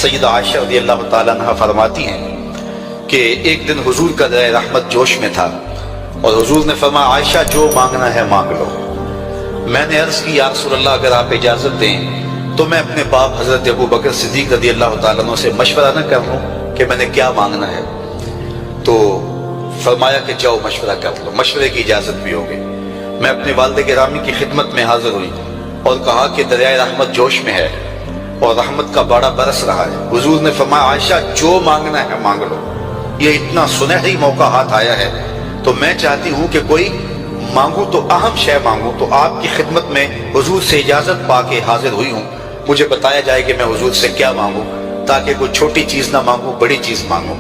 سیدہ عائشہ رضی اللہ تعالیٰ عنہ فرماتی ہیں کہ ایک دن حضور کا درہ رحمت جوش میں تھا اور حضور نے فرمایا عائشہ جو مانگنا ہے مانگ لو۔ میں نے عرض کی یا رسول اللہ اگر آپ اجازت دیں تو میں اپنے باپ حضرت ابو بکر صدیق رضی اللہ تعالیٰ عنہ سے مشورہ نہ کر لوں کہ میں نے کیا مانگنا ہے؟ تو فرمایا کہ جاؤ مشورہ کر لو، مشورے کی اجازت بھی ہوگی۔ میں اپنے والد گرامی کی خدمت میں حاضر ہوئی اور کہا کہ دریائے رحمت جوش میں ہے اور رحمت کا باڑا برس رہا ہے۔ حضور نے فرمایا عائشہ جو مانگنا ہے مانگ لو، یہ اتنا سنہری موقع ہاتھ آیا ہے تو میں چاہتی ہوں کہ کوئی مانگوں تو اہم شے مانگوں۔ تو آپ کی خدمت میں حضور سے اجازت پا کے حاضر ہوئی ہوں، مجھے بتایا جائے کہ میں حضور سے کیا مانگوں تاکہ کوئی چھوٹی چیز نہ مانگوں، بڑی چیز مانگوں۔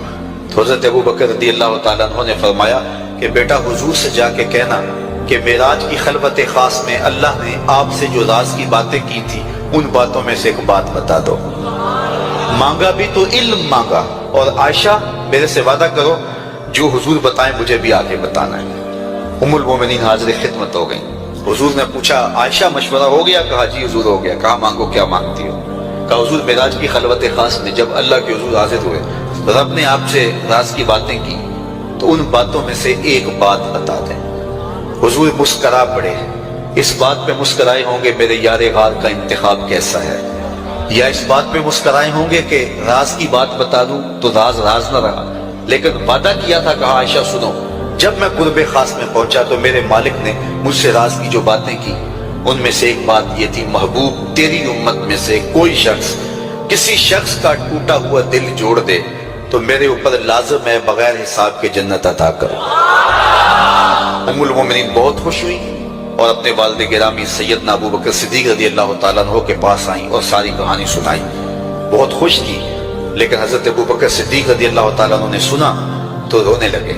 تو حضرت ابو بکر رضی اللہ تعالیٰ عنہ نے فرمایا کہ بیٹا حضور سے جا کے کہنا کہ معراج کی خلوت خاص میں اللہ نے آپ سے جو راز کی باتیں کی تھی ان باتوں میں سے ایک بات بتا دو۔ مانگا بھی تو علم مانگا، اور عائشہ میرے سے وعدہ کرو جو حضور بتائیں مجھے بھی آگے بتانا ہے۔ ام المومنین حاضر خدمت ہو گئیں۔ حضور نے پوچھا عائشہ مشورہ ہو گیا؟ کہا جی حضور ہو گیا۔ کہا مانگو کیا مانگتی ہو؟ کہا حضور معراج کی خلوت خاص میں جب اللہ کے حضور حاضر ہوئے رب نے آپ سے راز کی باتیں کی تو ان باتوں میں سے ایک بات بتا دیں۔ حضور مسکرا پڑے۔ اس بات پہ مسکرائے ہوں گے میرے یار غار کا انتخاب کیسا ہے، یا اس بات پہ مسکرائے ہوں گے کہ راز کی بات بتا دوں تو راز راز نہ رہا، لیکن وعدہ کیا تھا۔ کہا عائشہ سنو، جب میں قرب خاص میں پہنچا تو میرے مالک نے مجھ سے راز کی جو باتیں کی ان میں سے ایک بات یہ تھی، محبوب تیری امت میں سے کوئی شخص کسی شخص کا ٹوٹا ہوا دل جوڑ دے تو میرے اوپر لازم ہے بغیر حساب کے جنت عطا کرو۔ ام المومنین بہت خوش ہوئی اور اپنے والد گرامی سیدنا ابو بکر صدیق رضی اللہ تعالیٰ عنہ کے پاس آئیں اور ساری کہانی سنائی، بہت خوش تھی۔ لیکن حضرت ابو بکر صدیق رضی اللہ تعالیٰ عنہ نے سنا تو رونے لگے۔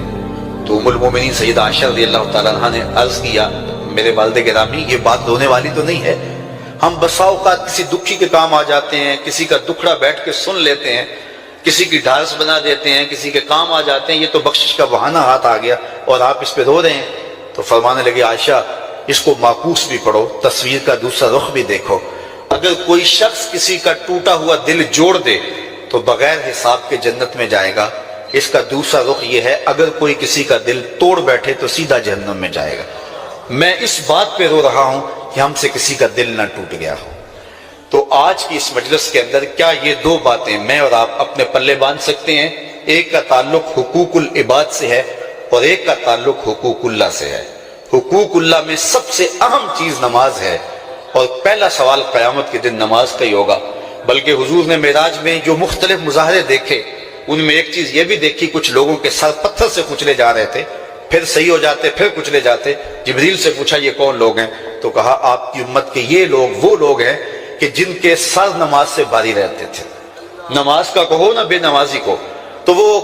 تو ام المومنین سیدہ عائشہ رضی اللہ تعالیٰ عنہ نے عرض کیا میرے والد گرامی یہ بات رونے والی تو نہیں ہے، ہم بسا اوقات کسی دکھی کے کام آ جاتے ہیں، کسی کا دکھڑا بیٹھ کے سن لیتے ہیں، کسی کی ڈھارس بنا دیتے ہیں، کسی کے کام آ جاتے ہیں، یہ تو بخشش کا بہانہ ہاتھ آ گیا اور آپ اس پہ رو رہے ہیں۔ تو فرمانے لگے عائشہ اس کو معکوس بھی پڑھو، تصویر کا دوسرا رخ بھی دیکھو۔ اگر کوئی شخص کسی کا ٹوٹا ہوا دل جوڑ دے تو بغیر حساب کے جنت میں جائے گا، اس کا دوسرا رخ یہ ہے اگر کوئی کسی کا دل توڑ بیٹھے تو سیدھا جہنم میں جائے گا۔ میں اس بات پہ رو رہا ہوں کہ ہم سے کسی کا دل نہ ٹوٹ گیا ہو۔ تو آج کی اس مجلس کے اندر کیا یہ دو باتیں میں اور آپ اپنے پلے باندھ سکتے ہیں؟ ایک کا تعلق حقوق العباد سے ہے اور ایک کا تعلق حقوق اللہ سے ہے۔ حقوق اللہ میں سب سے اہم چیز نماز ہے، اور پہلا سوال قیامت کے دن نماز کا ہی ہوگا۔ بلکہ حضور نے معراج میں جو مختلف مظاہرے دیکھے ان میں ایک چیز یہ بھی دیکھی، کچھ لوگوں کے سر پتھر سے کچلے جا رہے تھے، پھر صحیح ہو جاتے پھر کچلے جاتے۔ جبریل سے پوچھا یہ کون لوگ ہیں؟ تو کہا آپ کی امت کے یہ لوگ وہ لوگ ہیں کہ جن کے سر نماز سے باری رہتے تھے۔ نماز کا کہو نہ بے نمازی کو، تو وہ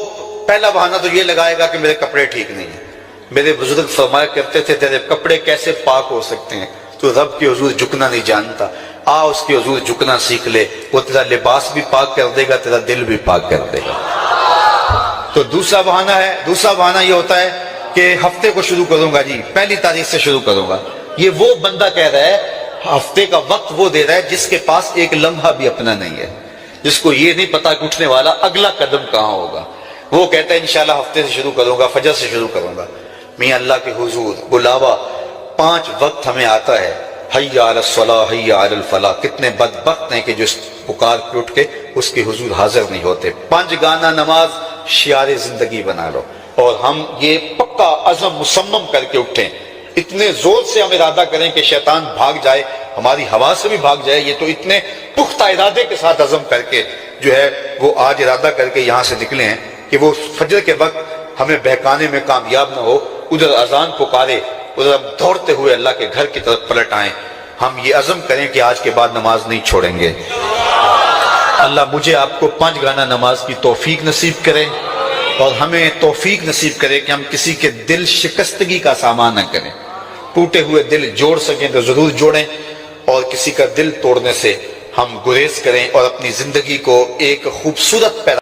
پہلا بہانہ تو یہ لگائے گا کہ میرے کپڑے ٹھیک نہیں ہیں۔ میرے بزرگ فرمایا کرتے تھے تیرے کپڑے کیسے پاک ہو سکتے ہیں؟ تو رب کے حضور جھکنا نہیں جانتا، آ اس کے حضور جھکنا سیکھ لے، وہ تیرا لباس بھی پاک کر دے گا، تیرا دل بھی پاک کر دے گا۔ تو دوسرا بہانہ یہ ہوتا ہے کہ ہفتے کو شروع کروں گا جی، پہلی تاریخ سے شروع کروں گا۔ یہ وہ بندہ کہہ رہا ہے، ہفتے کا وقت وہ دے رہا ہے جس کے پاس ایک لمحہ بھی اپنا نہیں ہے، جس کو یہ نہیں پتا کہ اٹھنے والا اگلا قدم کہاں ہوگا۔ وہ کہتا ہے انشاءاللہ ہفتے سے شروع کروں گا، فجر سے شروع کروں گا۔ میاں اللہ کے حضور بلاوا 5 وقت ہمیں آتا ہے، حی علی الصلاۃ حی علی الفلاح۔ کتنے بدبخت ہیں کہ جو اس پکار پہ اٹھ کے اس کے حضور حاضر نہیں ہوتے۔ 5 گانا نماز شعار زندگی بنا لو، اور ہم یہ پکا عزم مصمم کر کے اٹھیں، اتنے زور سے ہم ارادہ کریں کہ شیطان بھاگ جائے، ہماری ہوا سے بھی بھاگ جائے۔ یہ تو اتنے پختہ ارادے کے ساتھ عزم کر کے جو ہے وہ آج ارادہ کر کے یہاں سے نکلے ہیں کہ وہ فجر کے وقت ہمیں بہکانے میں کامیاب نہ ہو، ادھر اذان پکارے ادھر ہم دوڑتے ہوئے اللہ کے گھر کی طرف پلٹ آئیں۔ ہم یہ عزم کریں کہ آج کے بعد نماز نہیں چھوڑیں گے۔ اللہ مجھے آپ کو 5 گانا نماز کی توفیق نصیب کرے، اور ہمیں توفیق نصیب کرے کہ ہم کسی کے دل شکستگی کا سامان نہ کریں۔ ٹوٹے ہوئے دل جوڑ سکیں تو ضرور جوڑیں، اور کسی کا دل توڑنے سے ہم گریز کریں اور اپنی زندگی کو ایک خوبصورت پیغام